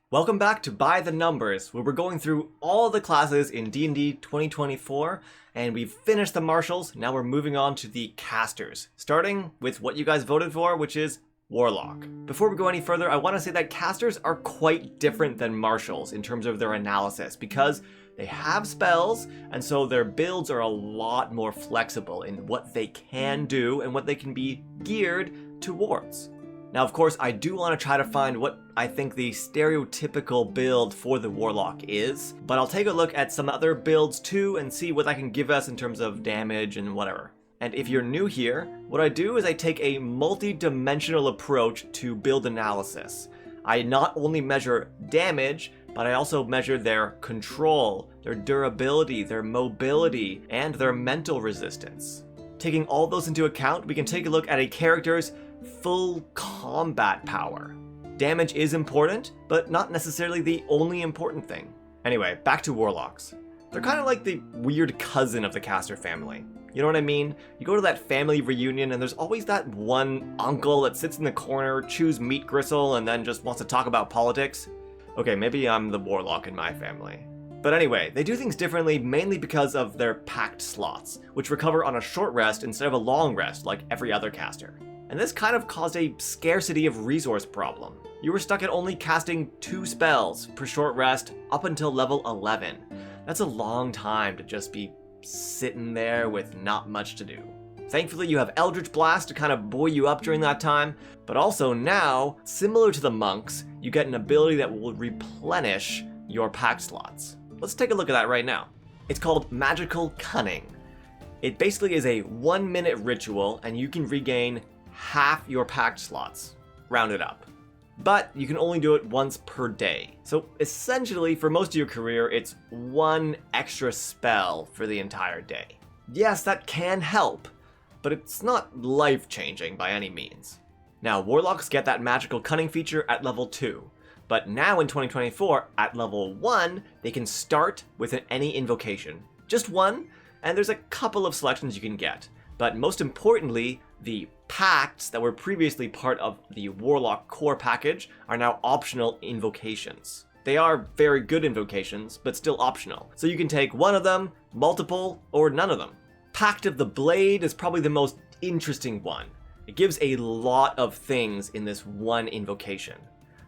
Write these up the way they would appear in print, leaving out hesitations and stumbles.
Welcome back to By the Numbers, where we're going through all the classes in D&D 2024, and we've finished the marshals. Now we're moving on to the casters, starting with what you guys voted for, which is Warlock. Before we go any further, I want to say that casters are quite different than marshals in terms of their analysis, because they have spells, and so their builds are a lot more flexible in what they can do and what they can be geared towards. Now, of course, I do want to try to find what I think the stereotypical build for the Warlock is, but I'll take a look at some other builds too and see what that can give us in terms of damage and whatever. And if you're new here, what I do is I take a multi-dimensional approach to build analysis. I not only measure damage, but I also measure their control, their durability, their mobility, and their mental resistance. Taking all those into account, we can take a look at a character's full combat power. Damage is important, but not necessarily the only important thing. Anyway, back to Warlocks. They're kind of like the weird cousin of the caster family. You know what I mean? You go to that family reunion and there's always that one uncle that sits in the corner, chews meat gristle, and then just wants to talk about politics. Okay, maybe I'm the Warlock in my family. But anyway, they do things differently mainly because of their Pact slots, which recover on a short rest instead of a long rest like every other caster. And this kind of caused a scarcity of resource problem. You were stuck at only casting 2 spells per short rest up until level 11. That's a long time to just be sitting there with not much to do. Thankfully, you have Eldritch Blast to kind of buoy you up during that time, but also now, similar to the monks, you get an ability that will replenish your Pact slots. Let's take a look at that right now. It's called Magical Cunning. It basically is a 1-minute ritual, and you can regain half your Pact slots, rounded up. But you can only do it once per day. So essentially, for most of your career, it's 1 extra spell for the entire day. Yes, that can help, but it's not life-changing by any means. Now, Warlocks get that Magical Cunning feature at level 2, but now in 2024, at level 1, they can start with any invocation. Just one, and there's a couple of selections you can get. But most importantly, the Pacts that were previously part of the Warlock core package are now optional invocations. They are very good invocations, but still optional. So you can take one of them, multiple, or none of them. Pact of the Blade is probably the most interesting one. It gives a lot of things in this one invocation.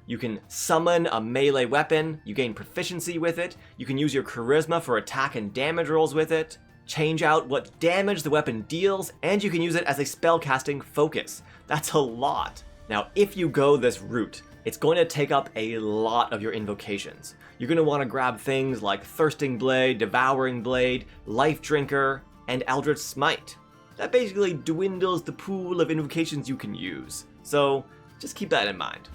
You can summon a melee weapon, you gain proficiency with it, you can use your charisma for attack and damage rolls with it, change out what damage the weapon deals, and you can use it as a spellcasting focus. That's a lot. Now, if you go this route, it's going to take up a lot of your invocations. You're going to want to grab things like Thirsting Blade, Devouring Blade, Life Drinker, and Eldritch Smite. That basically dwindles the pool of invocations you can use. So just keep that in mind.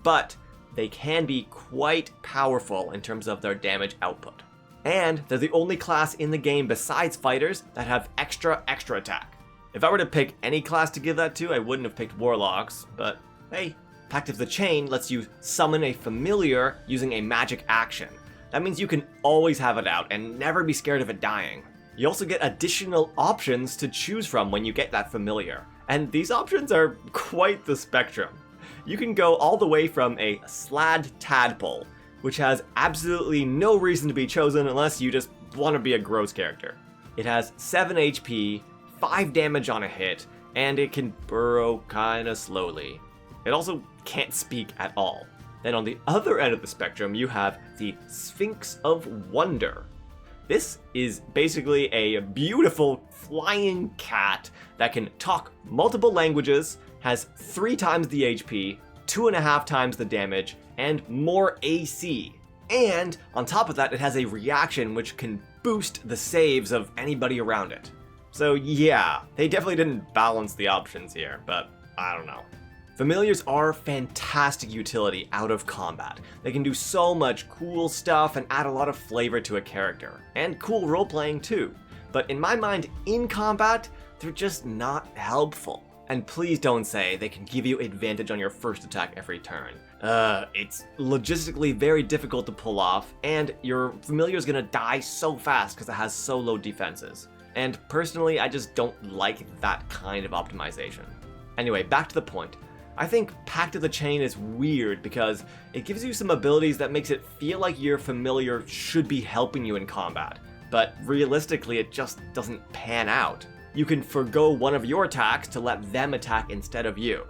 But they can be quite powerful in terms of their damage output. And they're the only class in the game besides fighters that have extra attack. If I were to pick any class to give that to, I wouldn't have picked Warlocks, but hey, Pact of the Chain lets you summon a familiar using a magic action. That means you can always have it out and never be scared of it dying. You also get additional options to choose from when you get that familiar, and these options are quite the spectrum. You can go all the way from a Slad Tadpole, which has absolutely no reason to be chosen unless you just want to be a gross character. It has 7 HP, 5 damage on a hit, and it can burrow kinda slowly. It also can't speak at all. Then on the other end of the spectrum, you have the Sphinx of Wonder. This is basically a beautiful flying cat that can talk multiple languages, has 3 times the HP, 2.5 times the damage, and more AC. And on top of that, it has a reaction which can boost the saves of anybody around it. So yeah, they definitely didn't balance the options here, but I don't know. Familiars are fantastic utility out of combat. They can do so much cool stuff and add a lot of flavor to a character, and cool role-playing too. But in my mind, in combat, they're just not helpful. And please don't say they can give you advantage on your first attack every turn. It's logistically very difficult to pull off, and your familiar is gonna die so fast because it has so low defenses. And personally, I just don't like that kind of optimization. Anyway, back to the point. I think Pact of the Chain is weird because it gives you some abilities that makes it feel like your familiar should be helping you in combat, but realistically it just doesn't pan out. You can forgo one of your attacks to let them attack instead of you.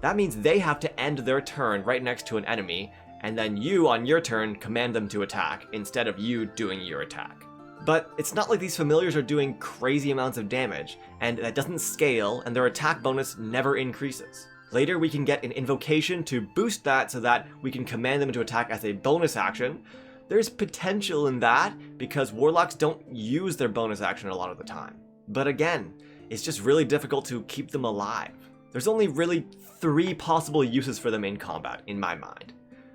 That means they have to end their turn right next to an enemy, and then you on your turn command them to attack instead of you doing your attack. But it's not like these familiars are doing crazy amounts of damage, and that doesn't scale, and their attack bonus never increases. Later we can get an invocation to boost that so that we can command them to attack as a bonus action. There's potential in that because warlocks don't use their bonus action a lot of the time. But again, it's just really difficult to keep them alive. There's only really 3 possible uses for them in combat, in my mind.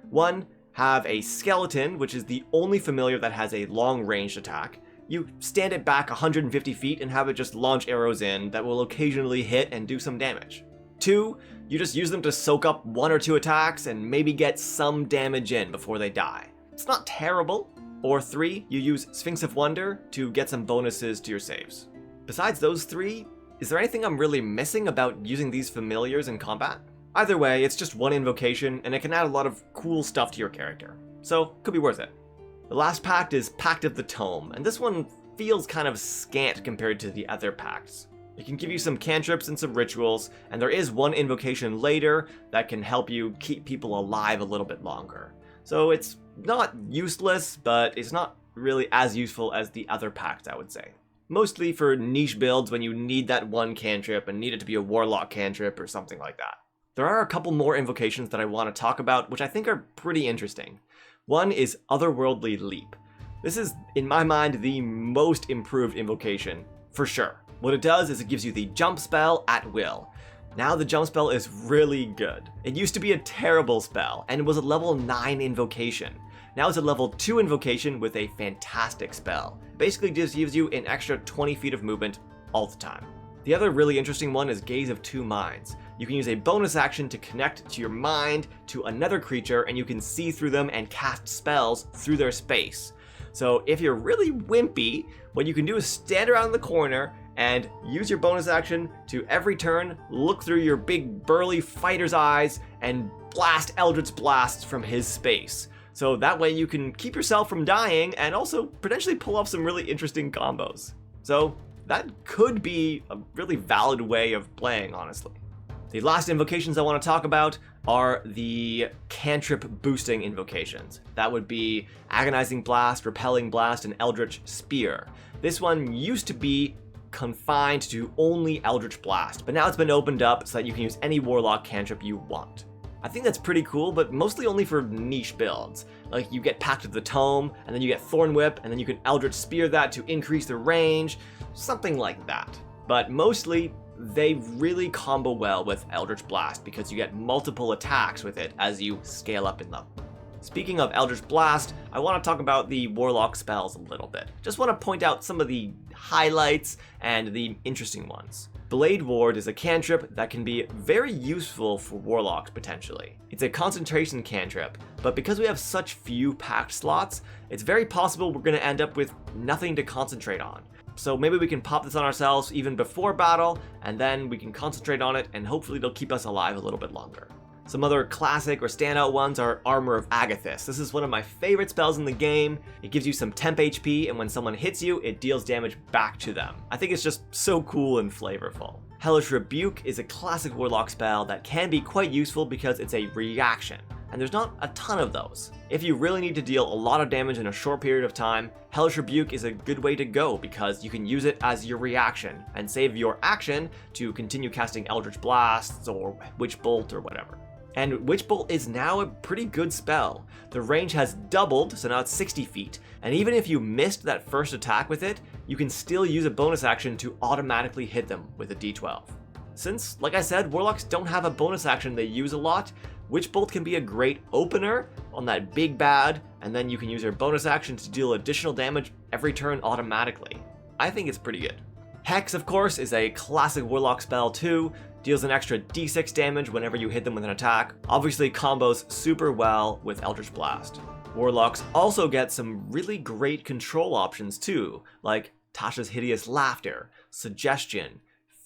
1, have a skeleton, which is the only familiar that has a long-ranged attack. You stand it back 150 feet and have it just launch arrows in that will occasionally hit and do some damage. 2, you just use them to soak up 1 or 2 attacks and maybe get some damage in before they die. It's not terrible. Or 3, you use Sphinx of Wonder to get some bonuses to your saves. Besides those 3, is there anything I'm really missing about using these familiars in combat? Either way, it's just 1 invocation and it can add a lot of cool stuff to your character. So, could be worth it. The last pact is Pact of the Tome, and this one feels kind of scant compared to the other pacts. It can give you some cantrips and some rituals, and there is 1 invocation later that can help you keep people alive a little bit longer. So it's not useless, but it's not really as useful as the other pacts, I would say. Mostly for niche builds when you need that 1 cantrip and need it to be a Warlock cantrip or something like that. There are a couple more invocations that I want to talk about, which I think are pretty interesting. One is Otherworldly Leap. This is, in my mind, the most improved invocation, for sure. What it does is it gives you the jump spell at will. Now the jump spell is really good. It used to be a terrible spell, and it was a level 9 invocation. Now it's a level 2 invocation with a fantastic spell. It basically just gives you an extra 20 feet of movement all the time. The other really interesting one is Gaze of Two Minds. You can use a bonus action to connect to your mind to another creature, and you can see through them and cast spells through their space. So if you're really wimpy, what you can do is stand around the corner and use your bonus action to every turn look through your big burly fighter's eyes and blast Eldritch blasts from his space. So that way you can keep yourself from dying and also potentially pull off some really interesting combos. So that could be a really valid way of playing, honestly. The last invocations I want to talk about are the cantrip boosting invocations. That would be Agonizing Blast, Repelling Blast, and Eldritch Spear. This one used to be confined to only Eldritch Blast, but now it's been opened up so that you can use any Warlock cantrip you want. I think that's pretty cool, but mostly only for niche builds. Like you get Pact of the Tome, and then you get Thorn Whip, and then you can Eldritch Spear that to increase the range, something like that. But mostly, they really combo well with Eldritch Blast because you get multiple attacks with it as you scale up in level. Speaking of Eldritch Blast, I want to talk about the Warlock spells a little bit. Just want to point out some of the highlights and the interesting ones. Blade Ward is a cantrip that can be very useful for Warlocks potentially. It's a concentration cantrip, but because we have such few packed slots, it's very possible we're going to end up with nothing to concentrate on. So maybe we can pop this on ourselves even before battle, and then we can concentrate on it, and hopefully it'll keep us alive a little bit longer. Some other classic or standout ones are Armor of Agathis. This is one of my favorite spells in the game. It gives you some temp HP, and when someone hits you, it deals damage back to them. I think it's just so cool and flavorful. Hellish Rebuke is a classic Warlock spell that can be quite useful because it's a reaction, and there's not a ton of those. If you really need to deal a lot of damage in a short period of time, Hellish Rebuke is a good way to go because you can use it as your reaction and save your action to continue casting Eldritch Blasts or Witch Bolt or whatever. And Witch Bolt is now a pretty good spell. The range has doubled, so now it's 60 feet, and even if you missed that first attack with it, you can still use a bonus action to automatically hit them with a d12. Since, like I said, Warlocks don't have a bonus action they use a lot, Witch Bolt can be a great opener on that big bad, and then you can use your bonus action to deal additional damage every turn automatically. I think it's pretty good. Hex, of course, is a classic Warlock spell too, deals an extra d6 damage whenever you hit them with an attack, obviously combos super well with Eldritch Blast. Warlocks also get some really great control options too, like Tasha's Hideous Laughter, Suggestion,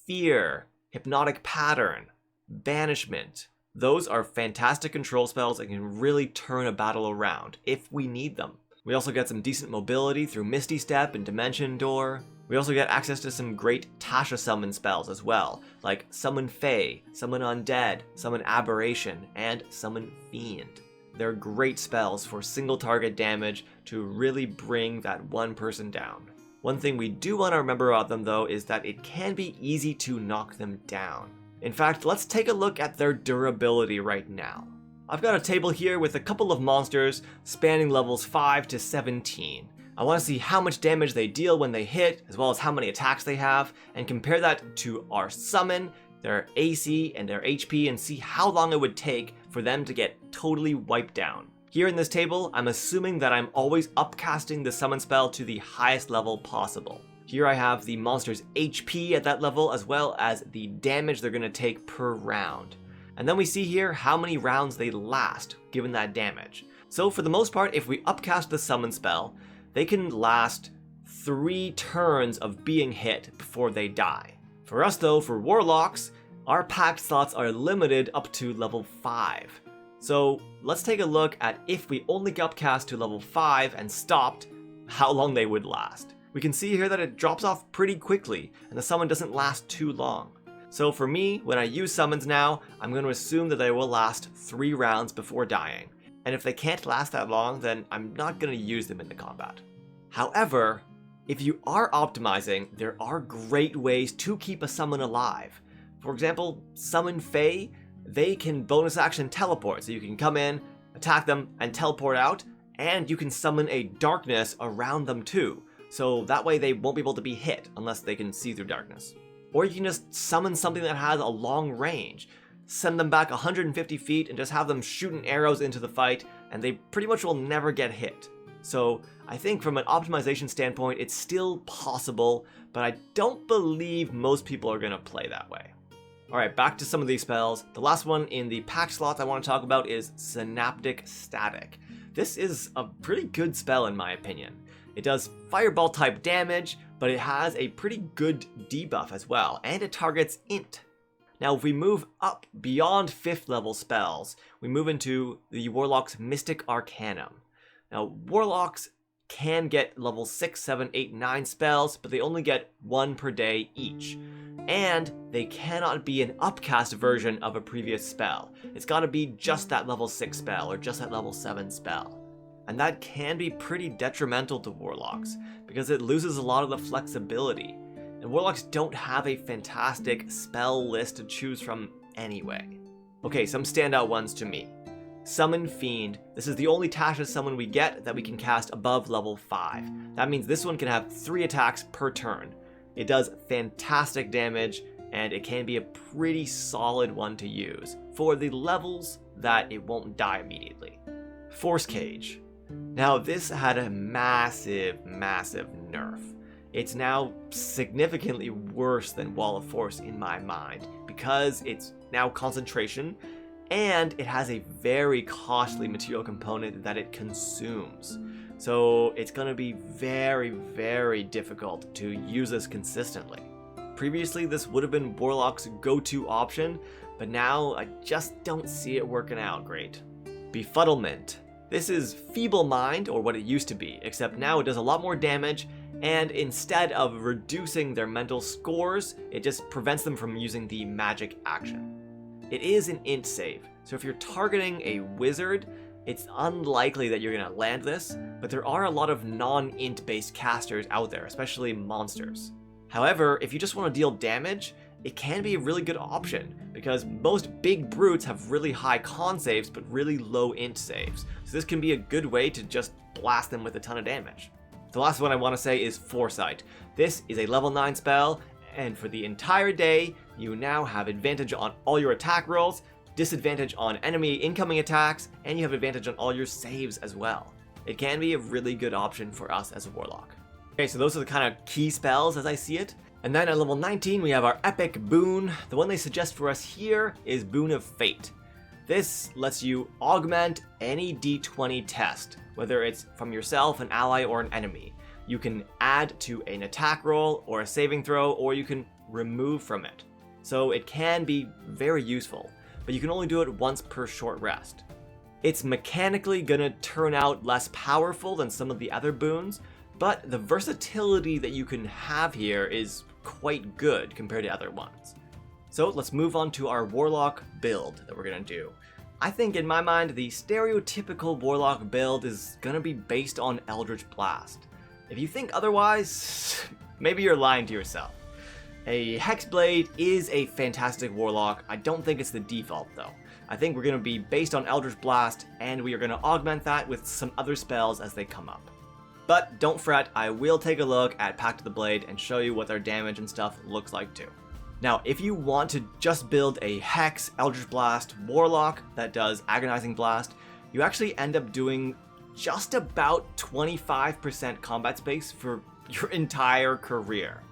Fear, Hypnotic Pattern, Banishment, Those are fantastic control spells and can really turn a battle around if we need them. We also get some decent mobility through Misty Step and Dimension Door. We also get access to some great Tasha summon spells as well, like Summon Fae, Summon Undead, Summon Aberration, and Summon Fiend. They're great spells for single target damage to really bring that one person down. One thing we do want to remember about them though is that it can be easy to knock them down. In fact, let's take a look at their durability right now. I've got a table here with a couple of monsters spanning levels 5 to 17. I want to see how much damage they deal when they hit, as well as how many attacks they have, and compare that to our summon, their AC, and their HP, and see how long it would take for them to get totally wiped down. Here in this table, I'm assuming that I'm always upcasting the summon spell to the highest level possible. Here I have the monster's HP at that level, as well as the damage they're going to take per round. And then we see here how many rounds they last, given that damage. So for the most part, if we upcast the summon spell, they can last 3 turns of being hit before they die. For us though, for Warlocks, our Pact slots are limited up to level 5. So let's take a look at if we only upcast to level 5 and stopped, how long they would last. We can see here that it drops off pretty quickly, and the summon doesn't last too long. So for me, when I use summons now, I'm going to assume that they will last 3 rounds before dying. And if they can't last that long, then I'm not going to use them in the combat. However, if you are optimizing, there are great ways to keep a summon alive. For example, Summon Fae, they can bonus action teleport, so you can come in, attack them, and teleport out, and you can summon a darkness around them too, so that way they won't be able to be hit unless they can see through darkness. Or you can just summon something that has a long range. Send them back 150 feet and just have them shooting arrows into the fight, and they pretty much will never get hit. So I think from an optimization standpoint, it's still possible, but I don't believe most people are going to play that way. Alright, back to some of these spells. The last one in the Pact slots I want to talk about is Synaptic Static. This is a pretty good spell in my opinion. It does fireball type damage, but it has a pretty good debuff as well, and it targets int. Now if we move up beyond 5th level spells, we move into the Warlock's Mystic Arcanum. Now Warlocks can get level 6, 7, 8, 9 spells, but they only get 1 per day each. And they cannot be an upcast version of a previous spell. It's gotta be just that level 6 spell or just that level 7 spell. And that can be pretty detrimental to Warlocks, because it loses a lot of the flexibility. And Warlocks don't have a fantastic spell list to choose from anyway. Okay, some standout ones to me. Summon Fiend. This is the only Tasha summon we get that we can cast above level 5. That means this one can have 3 attacks per turn. It does fantastic damage, and it can be a pretty solid one to use for the levels that it won't die immediately. Force Cage. Now this had a massive nerf. It's now significantly worse than Wall of Force in my mind, because it's now concentration, and it has a very costly material component that it consumes. So it's going to be very difficult to use this consistently. Previously this would have been Warlock's go-to option, but now I just don't see it working out great. Befuddlement. This is Feeble Mind, or what it used to be, except now it does a lot more damage, and instead of reducing their mental scores, it just prevents them from using the magic action. It is an int save, so if you're targeting a wizard, it's unlikely that you're going to land this, but there are a lot of non-int based casters out there, especially monsters. However, if you just want to deal damage, it can be a really good option, because most big brutes have really high con saves but really low int saves, so this can be a good way to just blast them with a ton of damage. The last one I want to say is Foresight. This is a level 9 spell, and for the entire day, you now have advantage on all your attack rolls, disadvantage on enemy incoming attacks, and you have advantage on all your saves as well. It can be a really good option for us as a Warlock. Okay, so those are the kind of key spells as I see it. And then at level 19, we have our epic boon. The one they suggest for us here is Boon of Fate. This lets you augment any d20 test, whether it's from yourself, an ally, or an enemy. You can add to an attack roll or a saving throw, or you can remove from it. So it can be very useful. but you can only do it once per short rest. It's mechanically gonna turn out less powerful than some of the other boons, but the versatility that you can have here is quite good compared to other ones. So let's move on to our Warlock build that we're gonna do. I think in my mind, the stereotypical Warlock build is gonna be based on Eldritch Blast. If you think otherwise, maybe you're lying to yourself. A Hexblade is a fantastic Warlock. I don't think it's the default though. I think we're gonna be based on Eldritch Blast, and we are gonna augment that with some other spells as they come up. But don't fret, I will take a look at Pact of the Blade and show you what their damage and stuff looks like too. Now, if you want to just build a Hex Eldritch Blast Warlock that does Agonizing Blast, you actually end up doing just about 25% combat space for your entire career.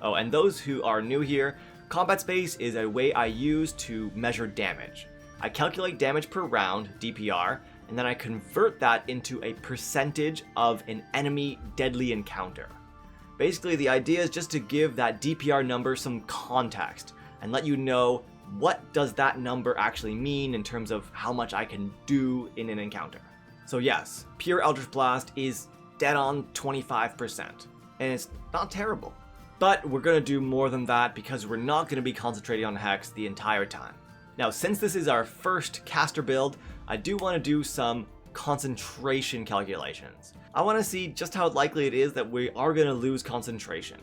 Oh, and those who are new here, combat space is a way I use to measure damage. I calculate damage per round, DPR, and then I convert that into a percentage of an enemy deadly encounter. Basically, the idea is just to give that DPR number some context and let you know what does that number actually mean in terms of how much I can do in an encounter. So yes, pure Eldritch Blast is dead on 25%, and it's not terrible. But we're going to do more than that because we're not going to be concentrating on Hex the entire time. Now, since this is our first caster build, I do want to do some concentration calculations. I want to see just how likely it is that we are going to lose concentration.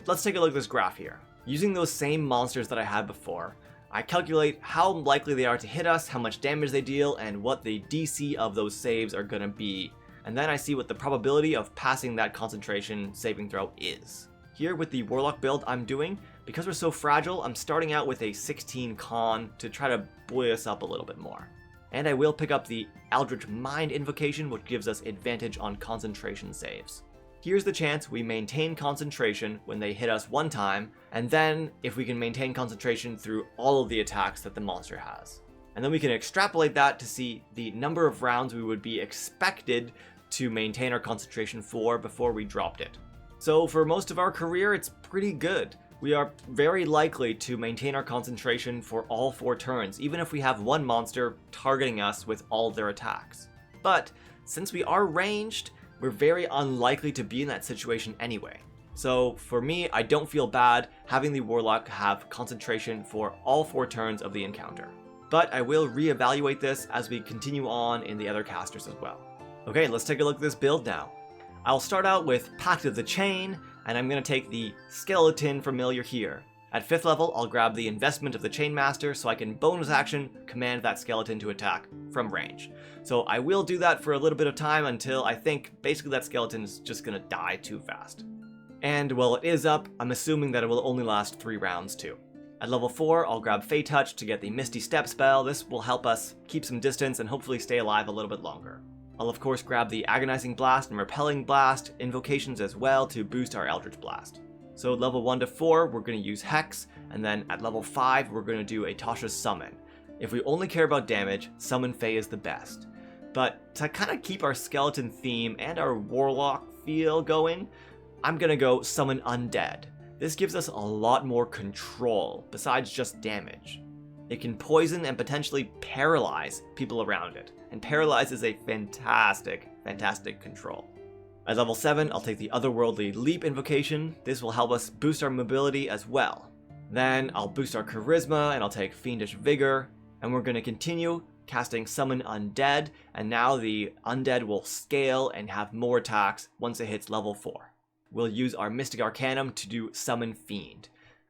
Let's take a look at this graph here. Using those same monsters that I had before, I calculate how likely they are to hit us, how much damage they deal, and what the DC of those saves are going to be. And then I see what the probability of passing that concentration saving throw is. Here with the Warlock build I'm doing, because we're so fragile, I'm starting out with a 16 con to try to buoy us up a little bit more. And I will pick up the Eldritch Mind Invocation, which gives us advantage on concentration saves. Here's the chance we maintain concentration when they hit us one time, and then if we can maintain concentration through all of the attacks that the monster has. And then we can extrapolate that to see the number of rounds we would be expected to maintain our concentration for before we dropped it. So for most of our career, it's pretty good. We are very likely to maintain our concentration for all 4 turns, even if we have one monster targeting us with all their attacks. But since we are ranged, we're very unlikely to be in that situation anyway. So for me, I don't feel bad having the Warlock have concentration for all 4 turns of the encounter. But I will reevaluate this as we continue on in the other casters as well. Okay, let's take a look at this build now. I'll start out with Pact of the Chain, and I'm going to take the Skeleton Familiar here. At 5th level, I'll grab the Investment of the Chainmaster so I can bonus action command that skeleton to attack from range. So I will do that for a little bit of time until I think basically that skeleton is just going to die too fast. And while it is up, I'm assuming that it will only last 3 rounds too. At level 4, I'll grab Fey Touch to get the Misty Step spell. This will help us keep some distance and hopefully stay alive a little bit longer. I'll of course grab the Agonizing Blast and Repelling Blast invocations as well to boost our Eldritch Blast. So at level 1 to 4, we're going to use Hex, and then at level 5, we're going to do a Tasha's Summon. If we only care about damage, Summon Fey is the best. But to kind of keep our skeleton theme and our Warlock feel going, I'm going to go Summon Undead. This gives us a lot more control besides just damage. It can poison and potentially paralyze people around it, and paralyze is a fantastic control. At level 7, I'll take the Otherworldly Leap invocation. This will help us boost our mobility as well. Then I'll boost our charisma and I'll take Fiendish Vigor, and we're going to continue casting Summon Undead, and now the Undead will scale and have more attacks once it hits level 4. We'll use our Mystic Arcanum to do Summon Fiend.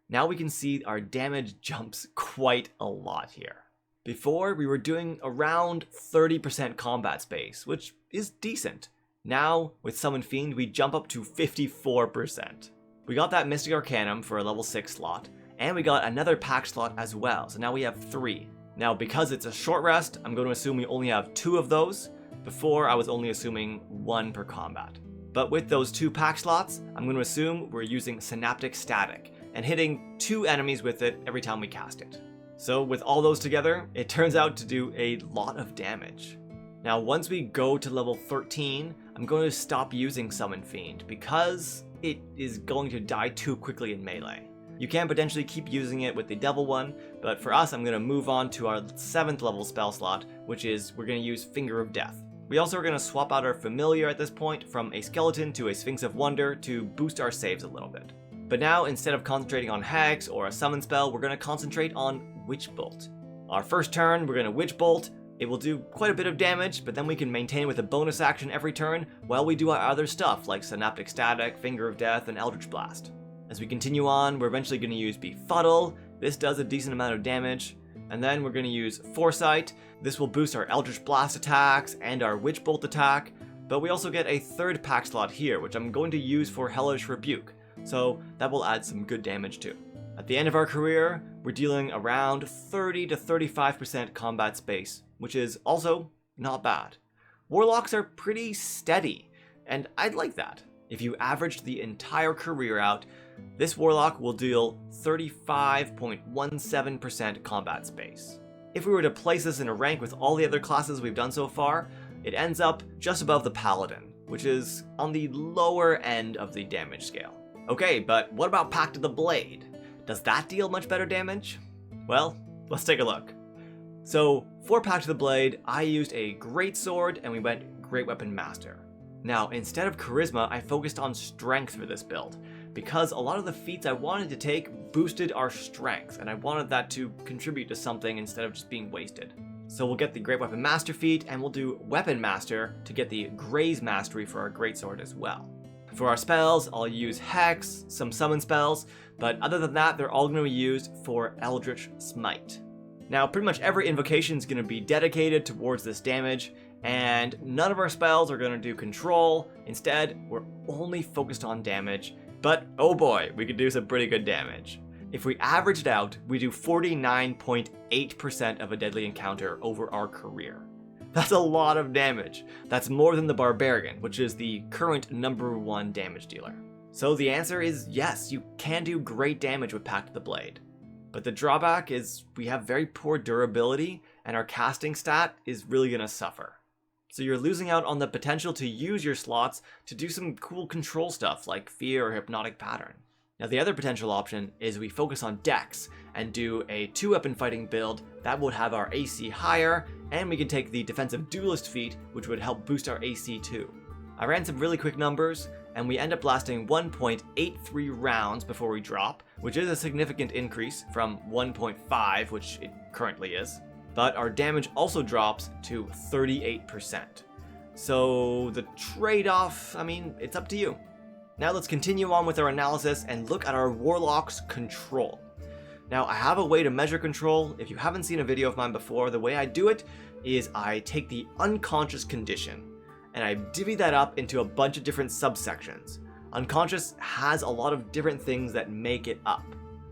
Now we can see our damage jumps quite a lot here. Before, we were doing around 30% combat space, which is decent. Now, with Summon Fiend, we jump up to 54%. We got that Mystic Arcanum for a level 6 slot, and we got another Pact slot as well, so now we have 3. Now, because it's a short rest, I'm going to assume we only have 2 of those. Before, I was only assuming 1 per combat. But with those 2 Pact slots, I'm going to assume we're using Synaptic Static, and hitting 2 enemies with it every time we cast it. So with all those together, it turns out to do a lot of damage. Now once we go to level 13, I'm going to stop using Summon Fiend because it is going to die too quickly in melee. You can potentially keep using it with the devil one, but for us I'm going to move on to our 7th level spell slot, which is we're going to use Finger of Death. We also are going to swap out our familiar at this point from a skeleton to a Sphinx of Wonder to boost our saves a little bit. But now, instead of concentrating on Hex or a summon spell, we're going to concentrate on Witch Bolt. Our first turn, we're going to Witch Bolt. It will do quite a bit of damage, but then we can maintain with a bonus action every turn while we do our other stuff like Synaptic Static, Finger of Death, and Eldritch Blast. As we continue on, we're eventually going to use Befuddle. This does a decent amount of damage. And then we're going to use Foresight. This will boost our Eldritch Blast attacks and our Witch Bolt attack, but we also get a 3rd Pact slot here, which I'm going to use for Hellish Rebuke, so that will add some good damage too. At the end of our career, we're dealing around 30 to 35% combat space, which is also not bad. Warlocks are pretty steady, and I'd like that. If you averaged the entire career out, this Warlock will deal 35.17% combat space. If we were to place this in a rank with all the other classes we've done so far, it ends up just above the Paladin, which is on the lower end of the damage scale. Okay, but what about Pact of the Blade? Does that deal much better damage? Well, let's take a look. So, for Pact of the Blade, I used a Great Sword and we went Great Weapon Master. Now, instead of Charisma, I focused on Strength for this build, because a lot of the feats I wanted to take boosted our Strength, and I wanted that to contribute to something instead of just being wasted. So we'll get the Great Weapon Master feat, and we'll do Weapon Master to get the Graze Mastery for our Greatsword as well. For our spells, I'll use Hex, some summon spells, but other than that, they're all going to be used for Eldritch Smite. Now, pretty much every invocation is going to be dedicated towards this damage, and none of our spells are going to do control. Instead, we're only focused on damage, but oh boy, we could do some pretty good damage. If we average it out, we do 49.8% of a deadly encounter over our career. That's a lot of damage. That's more than the Barbarian, which is the current #1 damage dealer. So the answer is yes, you can do great damage with Pact of the Blade. But the drawback is we have very poor durability, and our casting stat is really going to suffer. So you're losing out on the potential to use your slots to do some cool control stuff like Fear or Hypnotic Pattern. Now the other potential option is we focus on Dex and do a 2-weapon fighting build that would have our AC higher, and we can take the Defensive Duelist feat, which would help boost our AC too. I ran some really quick numbers, and we end up lasting 1.83 rounds before we drop, which is a significant increase from 1.5, which it currently is. But our damage also drops to 38%. So the trade-off, I mean, it's up to you. Now let's continue on with our analysis and look at our Warlock's control. Now I have a way to measure control. If you haven't seen a video of mine before, the way I do it is I take the unconscious condition and I divvy that up into a bunch of different subsections. Unconscious has a lot of different things that make it up.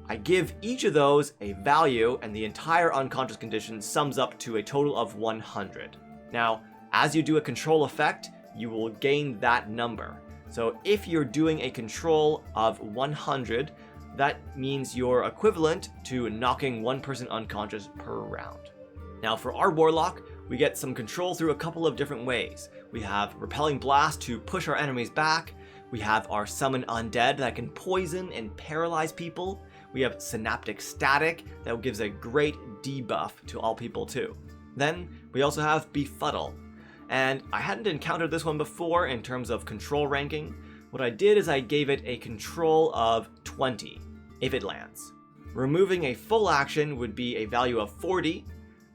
I give each of those a value, and the entire unconscious condition sums up to a total of 100. Now, as you do a control effect, you will gain that number. So if you're doing a control of 100, that means you're equivalent to knocking one person unconscious per round. Now for our Warlock, we get some control through a couple of different ways. We have Repelling Blast to push our enemies back. We have our Summon Undead that can poison and paralyze people. We have Synaptic Static that gives a great debuff to all people too. Then we also have Befuddle. And I hadn't encountered this one before in terms of control ranking. What I did is I gave it a control of 20, if it lands. Removing a full action would be a value of 40,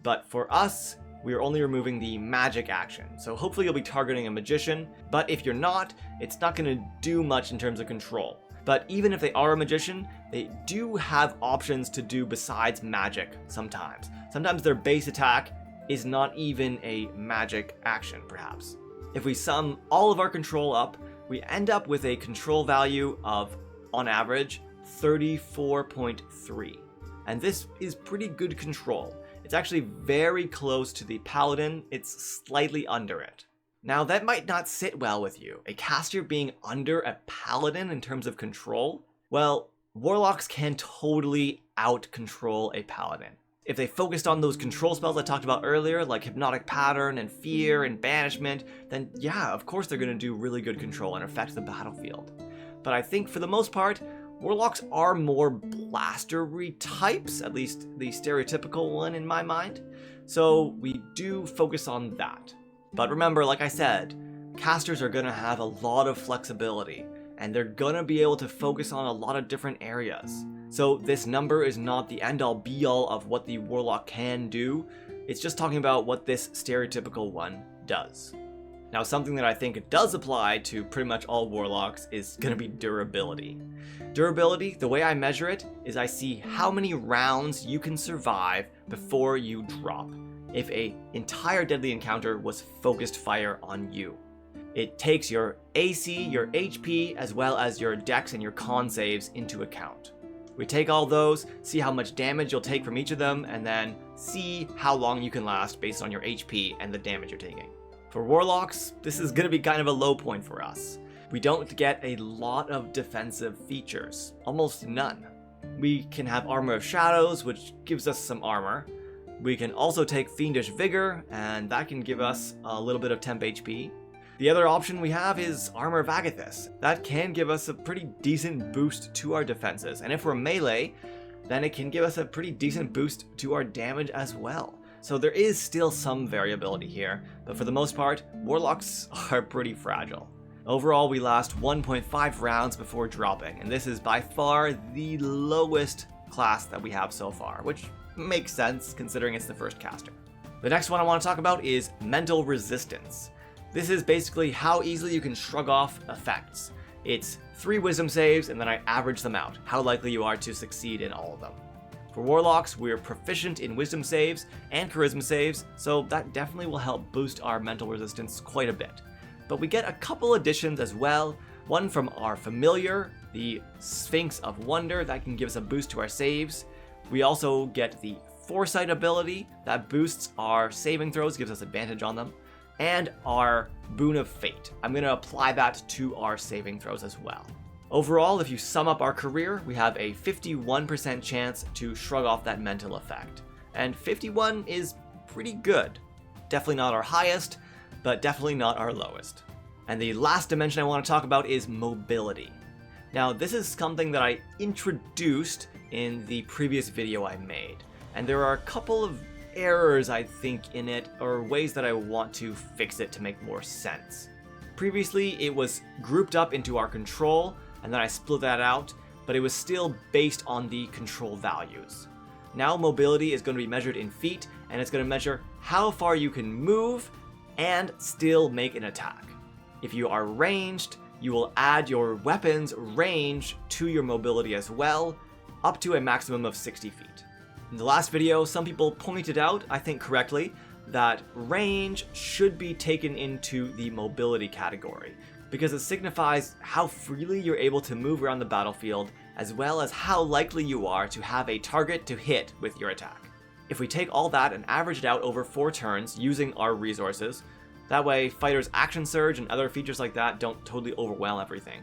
but for us, we are only removing the magic action. So hopefully you'll be targeting a magician, but if you're not, it's not going to do much in terms of control. But even if they are a magician, they do have options to do besides magic sometimes. Sometimes their base attack is not even a magic action, perhaps. If we sum all of our control up, we end up with a control value of, on average, 34.3. And this is pretty good control. It's actually very close to the Paladin, it's slightly under it. Now that might not sit well with you, a caster being under a Paladin in terms of control. Well, Warlocks can totally out-control a Paladin. If they focused on those control spells I talked about earlier, like Hypnotic Pattern and Fear and Banishment, then yeah, of course they're going to do really good control and affect the battlefield. But I think for the most part, Warlocks are more blastery types, at least the stereotypical one in my mind, so we do focus on that. But remember, like I said, casters are going to have a lot of flexibility, and they're going to be able to focus on a lot of different areas. So this number is not the end-all be-all of what the Warlock can do, it's just talking about what this stereotypical one does. Now, something that I think does apply to pretty much all Warlocks is going to be durability. Durability, the way I measure it, is I see how many rounds you can survive before you drop, if an entire deadly encounter was focused fire on you. It takes your AC, your HP, as well as your dex and your con saves into account. We take all those, see how much damage you'll take from each of them, and then see how long you can last based on your HP and the damage you're taking. For Warlocks, this is going to be kind of a low point for us. We don't get a lot of defensive features, almost none. We can have Armor of Shadows, which gives us some armor. We can also take Fiendish Vigor, and that can give us a little bit of temp HP. The other option we have is Armor of Agathis. That can give us a pretty decent boost to our defenses, and if we're melee, then it can give us a pretty decent boost to our damage as well. So there is still some variability here, but for the most part, Warlocks are pretty fragile. Overall, we last 1.5 rounds before dropping, and this is by far the lowest class that we have so far, which makes sense considering it's the first caster. The next one I want to talk about is Mental Resistance. This is basically how easily you can shrug off effects. It's 3 wisdom saves, and then I average them out, how likely you are to succeed in all of them. For Warlocks, we're proficient in wisdom saves and charisma saves, so that definitely will help boost our mental resistance quite a bit. But we get a couple additions as well, one from our familiar, the Sphinx of Wonder, that can give us a boost to our saves. We also get the Foresight ability that boosts our saving throws, gives us advantage on them, and our Boon of Fate. I'm going to apply that to our saving throws as well. Overall, if you sum up our career, we have a 51% chance to shrug off that mental effect. And 51 is pretty good. Definitely not our highest, but definitely not our lowest. And the last dimension I want to talk about is mobility. Now, this is something that I introduced in the previous video I made, and there are a couple of errors I think in it, or ways that I want to fix it to make more sense. Previously, it was grouped up into our control, and then I split that out, but it was still based on the control values. Now mobility is going to be measured in feet, and it's going to measure how far you can move and still make an attack. If you are ranged, you will add your weapon's range to your mobility as well, up to a maximum of 60 feet. In the last video, some people pointed out, I think correctly, that range should be taken into the mobility category, because it signifies how freely you're able to move around the battlefield, as well as how likely you are to have a target to hit with your attack. If we take all that and average it out over 4 turns using our resources, that way fighters' action surge and other features like that don't totally overwhelm everything.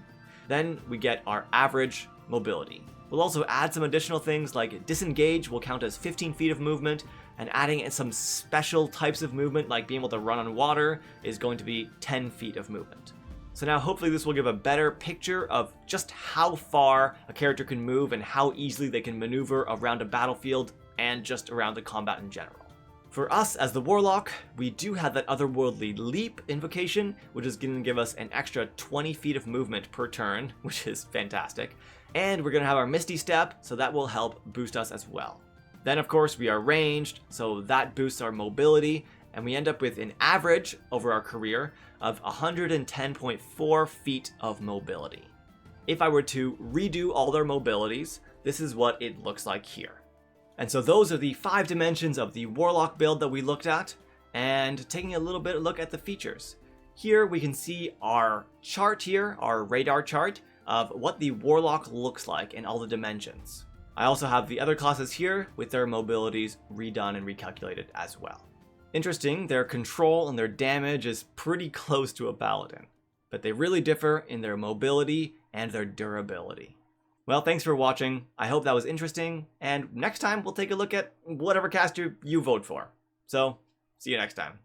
Then we get our average mobility. We'll also add some additional things like disengage will count as 15 feet of movement, and adding in some special types of movement like being able to run on water is going to be 10 feet of movement. So now hopefully this will give a better picture of just how far a character can move and how easily they can maneuver around a battlefield and just around the combat in general. For us as the Warlock, we do have that otherworldly leap invocation, which is going to give us an extra 20 feet of movement per turn, which is fantastic. And we're going to have our Misty Step, so that will help boost us as well. Then of course we are ranged, so that boosts our mobility, and we end up with an average over our career of 110.4 feet of mobility. If I were to redo all their mobilities, this is what it looks like here. And so those are the 5 dimensions of the Warlock build that we looked at, and taking a little bit look at the features. Here we can see our chart here, our radar chart, of what the Warlock looks like in all the dimensions. I also have the other classes here with their mobilities redone and recalculated as well. Interesting, their control and their damage is pretty close to a paladin, but they really differ in their mobility and their durability. Well, thanks for watching. I hope that was interesting, and next time we'll take a look at whatever caster you vote for. So, see you next time.